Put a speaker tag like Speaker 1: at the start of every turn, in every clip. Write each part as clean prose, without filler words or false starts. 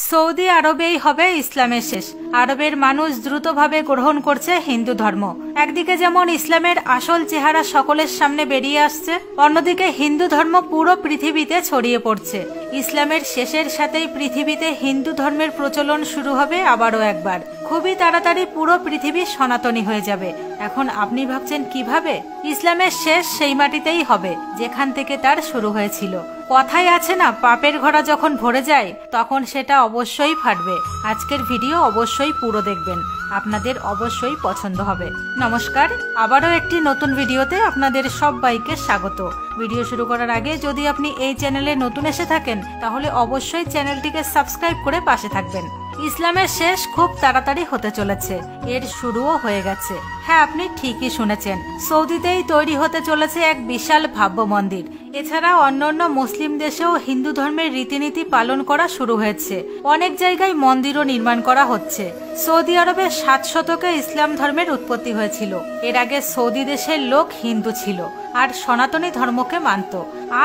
Speaker 1: Saudi আরবেই হবে ইসলামের শেষ। আরবের মানুষ দ্রুতভাবে গ্রহণ করছে হিন্দু ধর্ম। একদিকে যেমন ইসলামের আসল চেহারা সকলের সামনে বেরিয়ে আসছে, অন্যদিকে হিন্দু ধর্ম পুরো পৃথিবীতে ছড়িয়ে পড়ছে। ইসলামের শেষের সাথেই পৃথিবীতে হিন্দু ধর্মের প্রচলন শুরু হবে আবারও একবার। খুবই তাড়াতাড়ি পুরো পৃথিবী সনাতনী হয়ে যাবে। এখন আপনি ভাবছেন কিভাবে? ইসলামের শেষ সেই মাটিতেই হবে যেখান থেকে তার শুরু হয়েছিল। কথায় আছে না, পাপের ঘোড়া যখন ভরে যায় তখন সেটা অবশ্যই ফাটবে। আজকের ভিডিও অবশ্যই পুরো দেখবেন, আপনাদের অবশ্যই পছন্দ হবে। নমস্কার, আবারও একটি নতুন ভিডিওতে আপনাদের সবাইকে স্বাগত। ভিডিও শুরু করার আগে যদি আপনি এই চ্যানেলে নতুন এসে থাকেন তাহলে অবশ্যই চ্যানেলটিকে সাবস্ক্রাইব করে পাশে থাকবেন। ইসলামের শেষ খুব তাড়াতাড়ি হতে চলেছে, এর শুরুও হয়ে গেছে। হ্যাঁ, আপনি ঠিকই শুনেছেন, সৌদিতেই তৈরি হতে চলেছে এক বিশাল ভব্য মন্দির। এছাড়া অন্যান্য মুসলিম দেশেও হিন্দু ধর্মের রীতিনীতি পালন করা শুরু হয়েছে। অনেক জায়গায় মন্দিরও নির্মাণ করা হচ্ছে। সৌদি আরবে 7 শতকে ইসলাম ধর্মের উৎপত্তি হয়েছিল। এর আগে সৌদি দেশের লোক হিন্দু ছিল আর সনাতনী ধর্মকে মানত।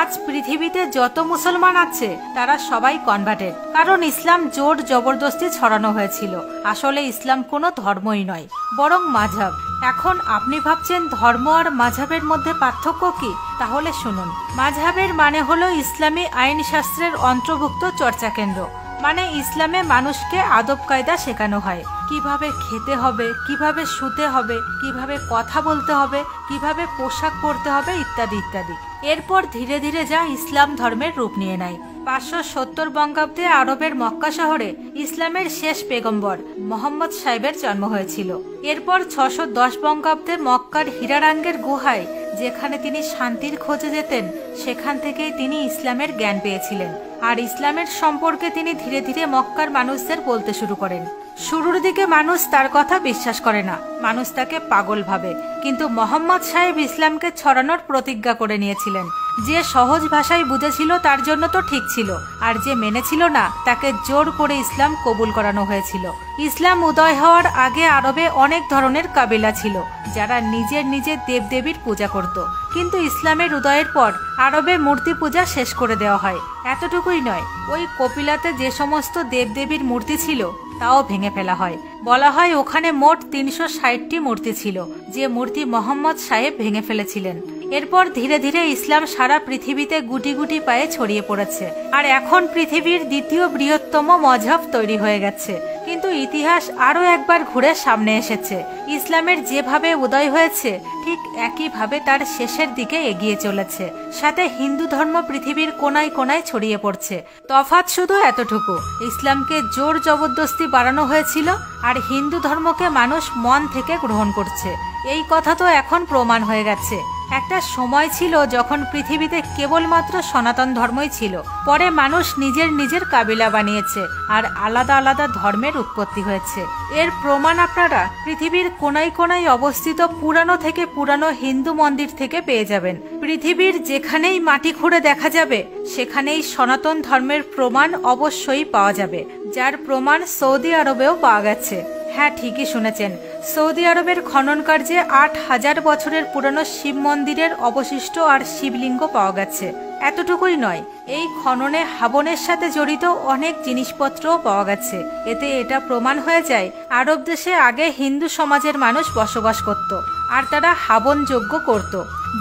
Speaker 1: আজ পৃথিবীতে যত মুসলমান আছে তারা সবাই কনভার্টেড, কারণ ইসলাম জোর জবরদস্তি ছড়ানো হয়েছিল। আসলে ইসলাম কোনো ধর্মই নয়, বরং মাযহাব। এখন আপনি ভাবছেন ধর্ম আর মাযহাবের মধ্যে পার্থক্য কি? তাহলে শুনুন। মাযহাবের মানে হলো ইসলামী আইন শাস্ত্রের অন্তর্ভুক্ত চর্চা কেন্দ্র। মানে ইসলামে মানুষকে আদব কায়দা শেখানো হয়, কিভাবে খেতে হবে, কিভাবে শুতে হবে, কিভাবে কথা বলতে হবে, কিভাবে পোশাক পরতে হবে, ইত্যাদি ইত্যাদি। এরপর ধীরে ধীরে যা ইসলাম ধর্মের রূপ নিয়ে নেয়। 570 বঙ্গাব্দে আরবের মক্কা শহরে ইসলামের শেষ পেগম্বর মোহাম্মদ সাহেবের জন্ম হয়েছিল। এরপর 610 বঙ্গাব্দে মক্কার হীরারাঙ্গের গুহায়, যেখানে তিনি শান্তির খোঁজে যেতেন, সেখান থেকেই তিনি ইসলামের জ্ঞান পেয়েছিলেন। আর ইসলামের সম্পর্কে তিনি ধীরে ধীরে মক্কার মানুষদের বলতে শুরু করেন। শুরুর দিকে মানুষ তার কথা বিশ্বাস করে না, মানুষ তাকে পাগল ভাবে। কিন্তু মোহাম্মদ সাহেব ইসলামকে ছড়ানোর প্রতিজ্ঞা করে নিয়েছিলেন। যে সহজ ভাষায় বুঝেছিল তার জন্য তো ঠিক ছিল, আর যে মেনেছিল না তাকে জোর করে ইসলাম কবুল করানো হয়েছিল। ইসলাম উদয় হওয়ার আগে আরবে অনেক ধরনের কাবিলা ছিল যারা নিজের নিজের দেবদেবীর পূজা করত। কিন্তু ইসলামের উদয়ের পর আরবে মূর্তি পূজা শেষ করে দেওয়া হয়। এতটুকুই নয়, ওই কপিলাতে যে সমস্ত দেবদেবীর মূর্তি ছিল তাও ভেঙে ফেলা হয়। বলা হয় ওখানে মোট 360টি মূর্তি ছিল, যে মূর্তি মোহাম্মদ সাহেব ভেঙে ফেলেছিলেন। এরপর ধীরে ধীরে ইসলাম সারা পৃথিবীতে গুটি গুটি পায়ে ছড়িয়ে পড়েছে, আর এখন পৃথিবীর দ্বিতীয় বৃহত্তম মযহাব তৈরি হয়ে গেছে। কিন্তু ইতিহাস আরও একবার ঘুরে সামনে এসেছে। ইসলামের যেভাবে উদয় হয়েছে ঠিক একইভাবে তার শেষের দিকে এগিয়ে চলেছে। সাথে হিন্দু ধর্ম পৃথিবীর কোনায় কোনায় ছড়িয়ে পড়ছে। তফাৎ শুধু এতটুকু, ইসলামকে জোর জবরদস্তি বাড়ানো হয়েছিল আর হিন্দু ধর্মকে মানুষ মন থেকে গ্রহণ করছে। এই কথা তো এখন প্রমাণ হয়ে গেছে। একটা সময় ছিল যখন পৃথিবীতে কেবলমাত্র সনাতন ধর্মই ছিল। পরে মানুষ নিজের নিজের কাবিলা বানিয়েছে আর আলাদা আলাদা ধর্মের উৎপত্তি হয়েছে। এর প্রমাণ আপনারা পৃথিবীর কোনায় কোনায় অবস্থিত পুরানো থেকে পুরানো হিন্দু মন্দির থেকে পেয়ে যাবেন। পৃথিবীর যেখানেই মাটি খুঁড়ে দেখা যাবে সেখানেই সনাতন ধর্মের প্রমাণ অবশ্যই পাওয়া যাবে, যার প্রমাণ সৌদি আরবেও পাওয়া গেছে। হ্যাঁ, ঠিকই শুনেছেন, সৌদি আরবের খনন কার্যে 8000 বছরের পুরনো শিব মন্দিরের অবশিষ্ট আর শিবলিঙ্গ পাওয়া গেছে। এতটুকুই নয়, এই খননে হাবনের সাথে জড়িত অনেক জিনিসপত্রও পাওয়া গেছে। এতে এটা প্রমাণ হয়ে যায় আরব দেশে আগে হিন্দু সমাজের মানুষ বসবাস করত আর তারা হাবন যজ্ঞ করত।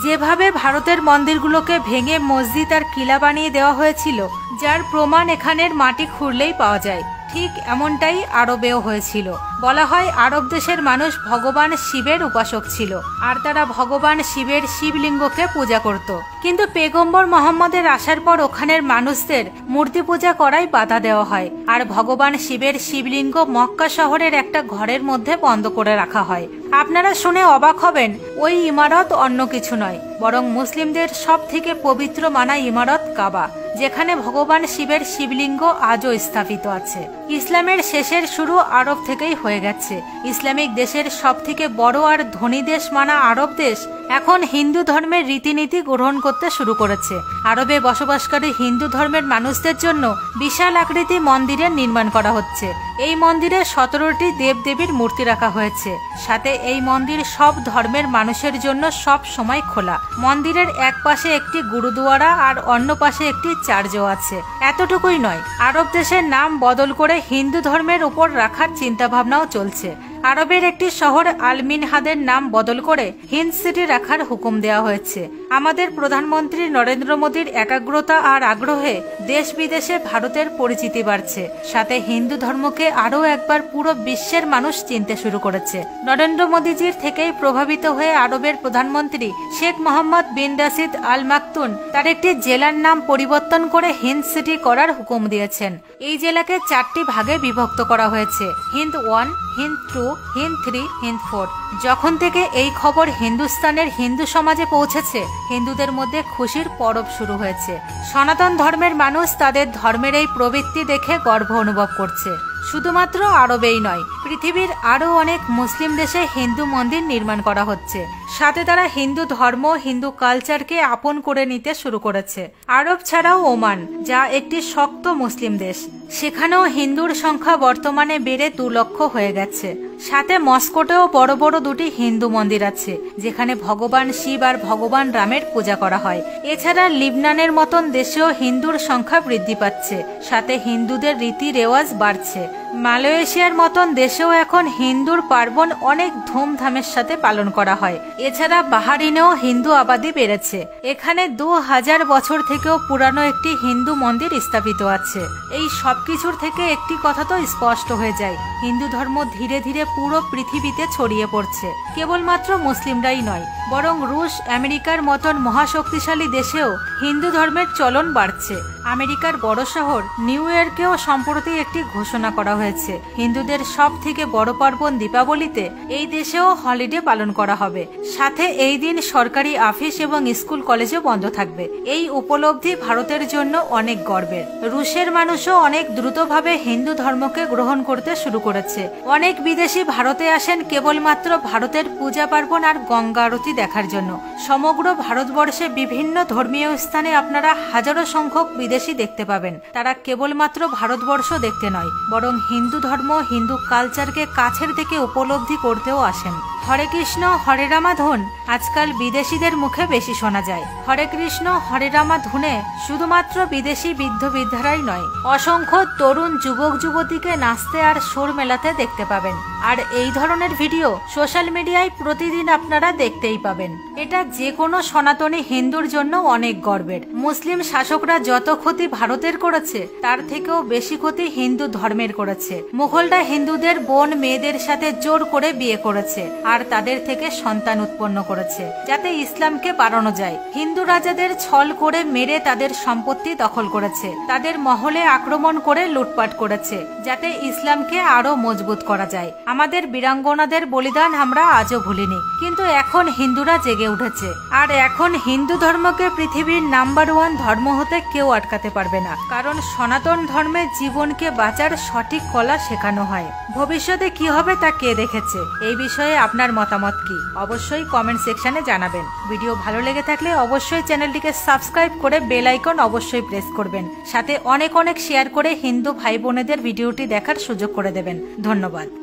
Speaker 1: যেভাবে ভারতের মন্দিরগুলোকে ভেঙে মসজিদ আর কিলা বানিয়ে দেওয়া হয়েছিল, যার প্রমাণ এখানের মাটি খুঁড়লেই পাওয়া যায়, ঠিক এমনটাই আরবেও হয়েছিল। বলা হয় আরব দেশের মানুষ ভগবান শিবের উপাসক ছিল আর তারা ভগবান শিবের শিবলিঙ্গকে পূজা করত। কিন্তু পেগম্বর মোহাম্মদের আসার পর ওখানের মানুষদের মূর্তি পূজা করাই বাধা দেওয়া হয় আর ভগবান শিবের শিবলিঙ্গ মক্কা শহরের একটা ঘরের মধ্যে বন্ধ করে রাখা হয়। আপনারা শুনে অবাক হবেন, ওই ইমারত অন্য কিছু নয়, বরং মুসলিমদের সব থেকে পবিত্র মানা ইমারত কাবা, যেখানে ভগবান শিবের শিবলিঙ্গ আজও স্থাপিত আছে। ইসলামের শেষের শুরু আরব থেকেই হয়ে গেছে। ইসলামিক দেশের সব থেকে বড় আর ধনী দেশ মানা আরব দেশ এখন হিন্দু ধর্মের রীতিনীতি গ্রহণ করতে শুরু করেছে। আরবে বসবাসকারী হিন্দু ধর্মের মানুষদের জন্য বিশাল আকৃতি মন্দিরের নির্মাণ করা হচ্ছে। এই মন্দিরে 17টি দেবদেবীর মূর্তি রাখা হয়েছে। সাথে এই মন্দির সব ধর্মের মানুষের জন্য সব সময় খোলা। মন্দিরের এক পাশে একটি গুরুদুয়ারা আর অন্য পাশে একটি চার্চও আছে। এতটুকুই নয়, আরব দেশের নাম বদল করে হিন্দু ধর্মের উপর রাখার চিন্তাভাবনাও চলছে। আরবের একটি শহর আল মিনহাদের নাম বদল করে হিন্দ সিটি রাখার হুকুম দেওয়া হয়েছে। আমাদের প্রধানমন্ত্রী নরেন্দ্র মোদীর একাগ্রতা আর আগ্রহে দেশ বিদেশে ভারতের পরিচিতি বাড়ছে। সাথে হিন্দু ধর্মকে আরও একবার পুরো বিশ্বের মানুষ চিনতে শুরু করেছে। নরেন্দ্র মোদীজির থেকেই প্রভাবিত হয়ে আরবের প্রধানমন্ত্রী শেখ মোহাম্মদ বিন রাশিদ আল মাকতুম তার একটি জেলার নাম পরিবর্তন করে হিন্দ সিটি করার হুকুম দিয়েছেন। এই জেলাকে 4টি ভাগে বিভক্ত করা হয়েছে: হিন্দ 1, হিন্দ 2, হিন্দ 3, হিন্দ 4। যখন থেকে এই খবর হিন্দুস্তানের হিন্দু সমাজে পৌঁছেছে, হিন্দুদের মধ্যে খুশির পরব শুরু হয়েছে। সনাতন ধর্মের মানুষ তাদের ধর্মের এই প্রবৃত্তি দেখে গর্ব অনুভব করছে। শুধুমাত্র আরবেই নয়, পৃথিবীর আরও অনেক মুসলিম দেশে হিন্দু মন্দির নির্মাণ করা হচ্ছে। সাথে তারা হিন্দু ধর্ম, হিন্দু কালচারকে আপন করে নিতে শুরু করেছে। আরব ছাড়াও ওমান, যা একটি শক্ত মুসলিম দেশ, সেখানেও হিন্দুর সংখ্যা বর্তমানে বেড়ে 2 লক্ষ হয়ে গেছে। সাথে মস্কোতেও বড় বড় 2টি হিন্দু মন্দির আছে, যেখানে ভগবান শিব আর ভগবান রামের পূজা করা হয়। এছাড়া লিবনানের মতন দেশেও হিন্দুর সংখ্যা বৃদ্ধি পাচ্ছে। সাথে হিন্দুদের রীতি রেওয়াজ বাড়ছে। মালয়েশিয়ার মতন দেশেও এখন হিন্দুর পার্বণ অনেক ধুমধামের সাথে পালন করা হয়। এছাড়া বাহারিনেও হিন্দু আবাদি বেড়েছে। এখানে 2000 বছর থেকেও পুরানো একটি হিন্দু মন্দির স্থাপিত আছে। এই সবকিছুর থেকে একটি কথা তো স্পষ্ট হয়ে যায়, হিন্দু ধর্ম ধীরে ধীরে পুরো পৃথিবীতে ছড়িয়ে পড়ছে। কেবলমাত্র মুসলিমরাই নয়, বরং রুশ, আমেরিকার মতন মহাশক্তিশালী দেশেও হিন্দু ধর্মের চলন বাড়ছে। আমেরিকার বড় শহর নিউ ইয়র্কেও সম্প্রতি একটি ঘোষণা করা হয়েছে, হিন্দুদের সব থেকে বড় পার্বণ দীপাবলিতে এই দেশেও হলিডে পালন করা হবে। সাথে এই দিন সরকারি অফিস এবং স্কুল কলেজও বন্ধ থাকবে। এই উপলব্ধি ভারতের জন্য অনেক গর্বের। রুশের মানুষও অনেক দ্রুতভাবে হিন্দু ধর্মকে গ্রহণ করতে শুরু করেছে। অনেক বিদেশি ভারতে আসেন কেবলমাত্র ভারতের পূজা পার্বণ আর গঙ্গা আরতি দেখার জন্য। সমগ্র ভারতবর্ষে বিভিন্ন ধর্মীয় স্থানে আপনারা হাজারো সংখ্যক বিদেশি দেখতে পাবেন। তারা কেবলমাত্র ভারতবর্ষ দেখতে নয়, বরং হিন্দু ধর্ম, হিন্দু কালচারকে কাছের থেকে উপলব্ধি করতেও আসেন। হরে কৃষ্ণ হরে রামা ধুন আজকাল বিদেশিদের মুখে বেশি শোনা যায়। হরে কৃষ্ণ হরে রামা ধুনে শুধুমাত্র বিদেশি বৃদ্ধ বৃদ্ধারাই নয়, অসংখ্য তরুণ যুবক যুবতীকে নাচতে আর সুর মেলাতে দেখতে পাবেন। আর এই ধরনের ভিডিও সোশ্যাল মিডিয়ায় প্রতিদিন আপনারা দেখতেই পাবেন। এটা যে কোনো সনাতনী হিন্দুর জন্য অনেক গর্বের। মুসলিম শাসকরা যত ক্ষতি ভারতের করেছে, তার থেকেও বেশি ক্ষতি হিন্দু ধর্মের করেছে। মুঘলরা হিন্দুদের বোন মেয়েদের সাথে জোর করে বিয়ে করেছে আর তাদের থেকে সন্তান উৎপন্ন করেছে, যাতে ইসলামকে বাড়ানো যায়। হিন্দু রাজাদের ছল করে মেরে তাদের সম্পত্তি দখল করেছে, তাদের মহলে আক্রমণ করে লুটপাট করেছে, যাতে ইসলামকে আরো মজবুত করা যায়। আমাদের বীরাঙ্গনাদের বলিদান আমরা আজও ভুলিনি, কিন্তু এখন হিন্দুরা জেগে উঠেছে। আর এখন হিন্দু ধর্মকে পৃথিবীর নাম্বার 1 ধর্ম হতে কেউ আটকাতে পারবে না, কারণ সনাতন ধর্মে জীবনকে বাঁচার সঠিক কলা শেখানো হয়। ভবিষ্যতে কি হবে তা কে দেখেছে? এই বিষয়ে আপনার মতামত কি? অবশ্যই কমেন্ট সেকশনে জানাবেন। ভিডিও ভালো লেগে থাকলে অবশ্যই চ্যানেলটিকে সাবস্ক্রাইব করে বেল আইকন অবশ্যই প্রেস করবেন। সাথে অনেক শেয়ার করে হিন্দু ভাই বোনেদের ভিডিওটি দেখার সুযোগ করে দেবেন। ধন্যবাদ।